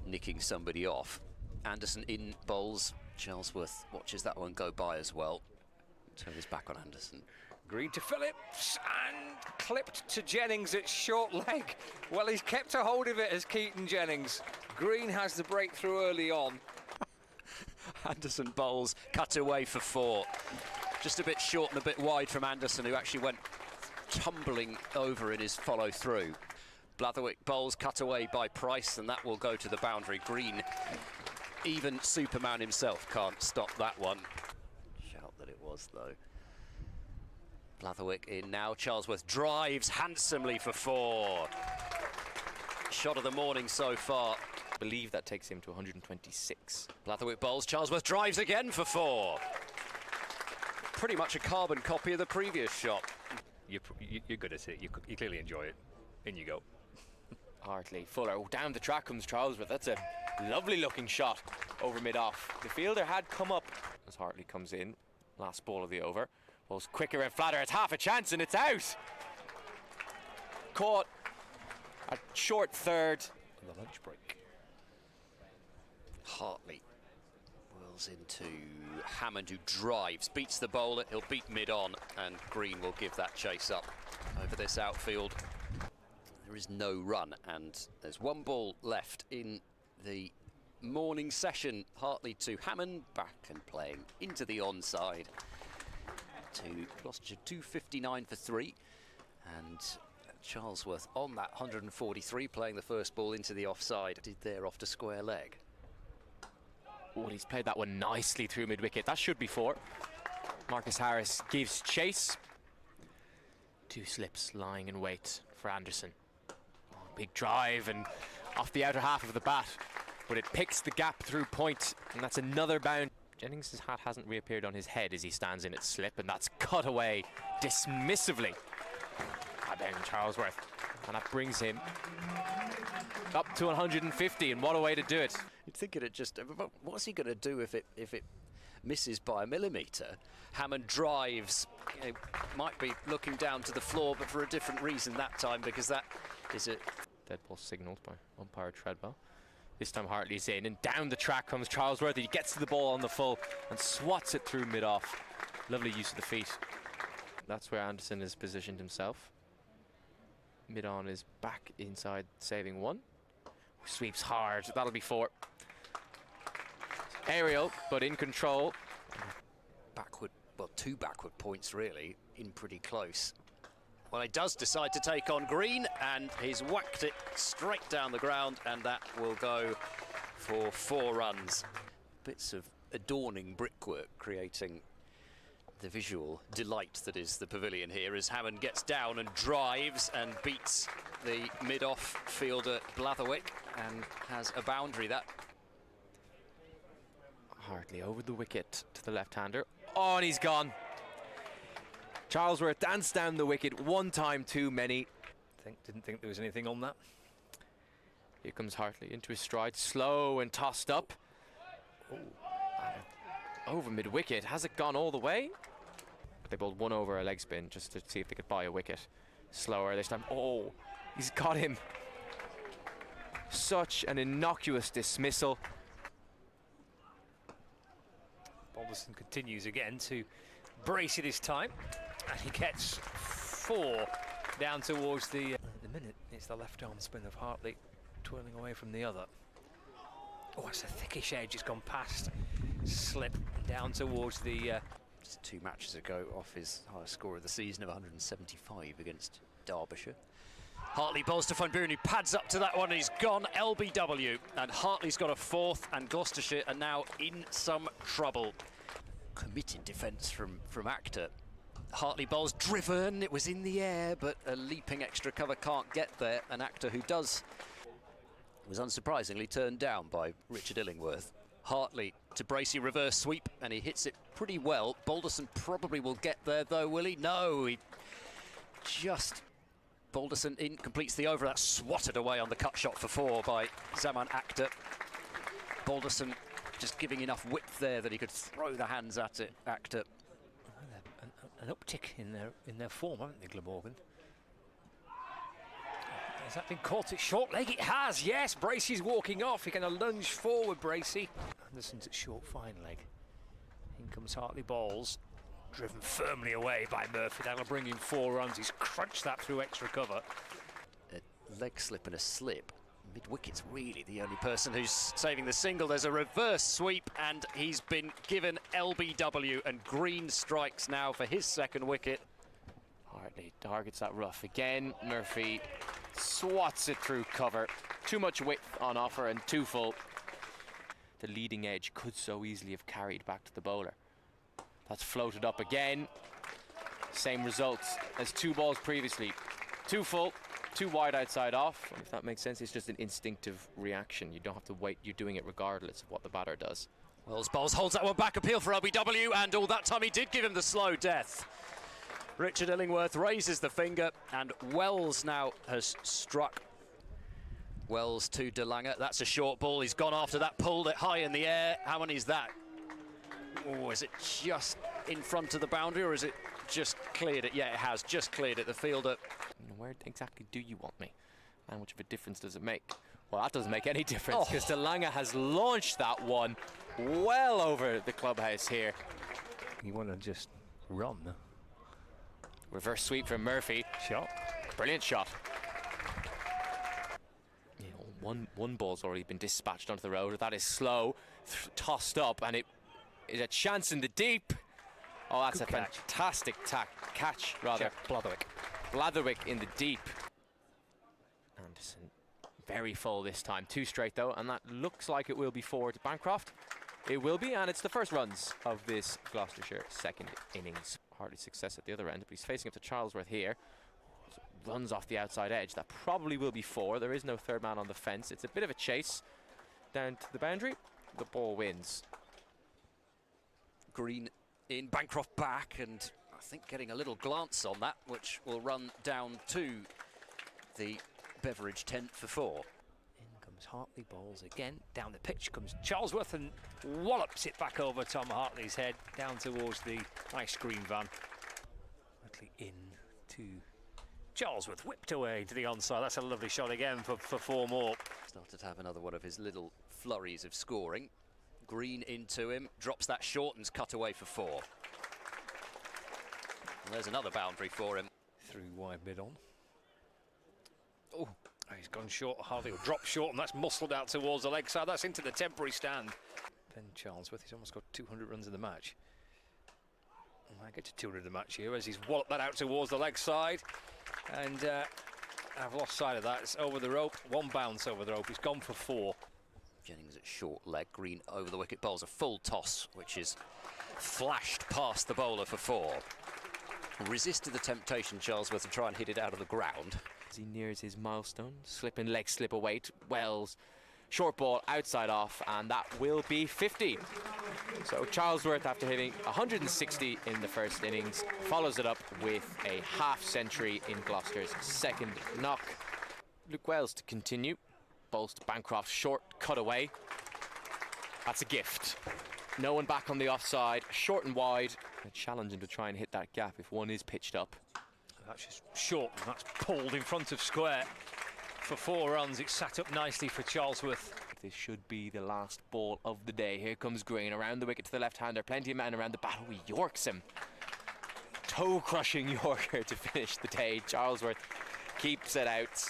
nicking somebody off. Anderson in bowls. Charlesworth watches that one go by as well. Turn his back on Anderson. Green to Phillips and clipped to Jennings at short leg. Well, he's kept a hold of it as Keaton Jennings. Green has the breakthrough early on. Anderson bowls, cut away for 4. Just a bit short and a bit wide from Anderson, who actually went tumbling over in his follow through. Blatherwick bowls, cut away by Price, and that will go to the boundary. Green, even Superman himself can't stop that one. Shout that it was, though. Blatherwick in now. Charlesworth drives handsomely for 4. Shot of the morning so far. I believe that takes him to 126. Blatherwick bowls. Charlesworth drives again for 4. Pretty much a carbon copy of the previous shot. You're good at it. You clearly enjoy it. In you go. Hartley, Fuller. Oh, down the track comes Charlesworth. That's a lovely looking shot over mid-off. The fielder had come up as Hartley comes in. Last ball of the over. Bowls quicker and flatter. It's half a chance and it's out. Caught a short third. On the lunch break. Hartley whirls into Hammond, who drives, beats the bowler. He'll beat mid-on, and Green will give that chase up over this outfield. There is no run, and there's 1 ball left in the morning session. Hartley to Hammond, back and playing into the onside to Gloucestershire, 259 for 3, and Charlesworth on that 143, playing the first ball into the offside. Did there off to square leg. Oh, he's played that one nicely through mid-wicket. That should be 4. Marcus Harris gives chase. 2 slips lying in wait for Anderson. Oh, big drive and off the outer half of the bat, but it picks the gap through point, and that's another bound. Jennings' hat hasn't reappeared on his head as he stands in its slip, and that's cut away dismissively by Ben Charlesworth, and that brings him up to 150, and what a way to do it. You'd think it'd just, what's he going to do if it misses by a millimetre? Hammond drives, might be looking down to the floor, but for a different reason that time, because that is a dead ball signalled by umpire Treadwell. This time Hartley's in, and down the track comes Charlesworth. He gets to the ball on the full and swats it through mid-off. Lovely use of the feet. That's where Anderson has positioned himself. Mid-on is back inside, saving 1. Sweeps hard, that'll be 4. Aerial, but in control. Backward, well, 2 backward points really, in pretty close. Well, he does decide to take on Green, and he's whacked it straight down the ground, and that will go for 4 runs. Bits of adorning brickwork creating the visual delight that is the pavilion here, as Hammond gets down and drives and beats the mid-off fielder Blatherwick and has a boundary. That Hartley over the wicket to the left-hander. Oh, and he's gone. Charlesworth danced down the wicket 1 time too many. Didn't think there was anything on that. Here comes Hartley into his stride, slow and tossed up. Oh, over mid-wicket. Has it gone all the way? They bowled 1 over a leg spin just to see if they could buy a wicket. Slower this time. Oh, he's got him. Such an innocuous dismissal. Balderson continues again to brace it this time, and he gets 4 down towards the minute. It's the left arm spin of Hartley twirling away from the other. Oh, it's a thickish edge. It's gone past slip down towards the 2 matches ago off his highest score of the season of 175 against Derbyshire. Hartley bowls to Funbury, who pads up to that one, and he's gone LBW, and Hartley's got a 4th, and Gloucestershire are now in some trouble. Committed defence from Actor. Hartley bowls driven, it was in the air, but a leaping extra cover can't get there, and Actor, who was unsurprisingly turned down by Richard Illingworth. Hartley to Bracey, reverse sweep, and he hits it pretty well. Balderson probably will get there though, will he? No, he just... Balderson in, completes the over. That's swatted away on the cut shot for 4 by Zaman Actor. Balderson just giving enough width there that he could throw the hands at it. Actor. An uptick in their form, haven't they, Glamorgan? Has that been caught at short leg? It has, yes. Bracey's walking off. He can lunge forward, Bracey. Anderson's at short fine leg. In comes Hartley Balls. Driven firmly away by Murphy. That'll bring him 4 runs. He's crunched that through extra cover. A leg slip and a slip. Mid-wicket's really the only person who's saving the single. There's a reverse sweep and he's been given LBW, and Green strikes now for his 2nd wicket. Hartley targets that rough again. Murphy swats it through cover. Too much width on offer and too full. The leading edge could so easily have carried back to the bowler. That's floated up again. Same results as 2 balls previously. Too full, too wide outside off. If that makes sense, it's just an instinctive reaction. You don't have to wait, you're doing it regardless of what the batter does. Wells Bowles holds that one back, appeal for LBW, and all that time he did give him the slow death. Richard Illingworth raises the finger, and Wells now has struck. Wells to De Lange. That's a short ball. He's gone after that, pulled it high in the air. How many is that? Oh, is it just in front of the boundary, or is it just cleared it? Yeah, it has just cleared it. The fielder. Where exactly do you want me? How much of a difference does it make? Well, that doesn't make any difference, because De Lange has launched that one well over the clubhouse here. You want to just run. Reverse sweep from Murphy. Shot. Brilliant shot. You know, one ball's already been dispatched onto the road. That is slow, tossed up, and it is a chance in the deep. Oh, that's Good a catch. fantastic catch, rather. Jeff Blatherwick. Blatherwick in the deep. Anderson very full this time. 2 straight though, and that looks like it will be 4 to Bancroft. It will be, and it's the first runs of this Gloucestershire 2nd innings. Hardly success at the other end, but he's facing up to Charlesworth here. Runs off the outside edge. That probably will be 4. There is no 3rd man on the fence. It's a bit of a chase down to the boundary. The ball wins. Green in, Bancroft back, and I think getting a little glance on that, which will run down to the beverage tent for 4. In comes Hartley Balls again. Down the pitch comes Charlesworth and wallops it back over Tom Hartley's head, down towards the ice cream van. Hartley in to Charlesworth, whipped away to the onside. That's a lovely shot again for 4 more. Started to have another one of his little flurries of scoring. Green into him, drops that short and's cut away for 4. And there's another boundary for him. Through wide mid on. Oh, he's gone short. Hartley will drop short, and that's muscled out towards the leg side. That's into the temporary stand. Ben Charlesworth, he's almost got 200 runs in the match. I get to 200 in the match here as he's walloped that out towards the leg side. And I've lost sight of that. It's over the rope. 1 bounce over the rope. He's gone for 4. Jennings at short leg, Green over the wicket, bowls a full toss, which is flashed past the bowler for 4. Resisted the temptation, Charlesworth, to try and hit it out of the ground. As he nears his milestone, leg slip away to Wells. Short ball outside off, and that will be 50. So Charlesworth, after hitting 160 in the 1st innings, follows it up with a half century in Gloucester's 2nd knock. Luke Wells to continue. Bowls to Bancroft, short cut away. That's a gift. No one back on the offside, short and wide. Challenging to try and hit that gap if one is pitched up. That's just short, and that's pulled in front of square. For 4 runs, it's sat up nicely for Charlesworth. This should be the last ball of the day. Here comes Green around the wicket to the left-hander. Plenty of men around the bat. He yorks him. Toe-crushing yorker to finish the day. Charlesworth keeps it out.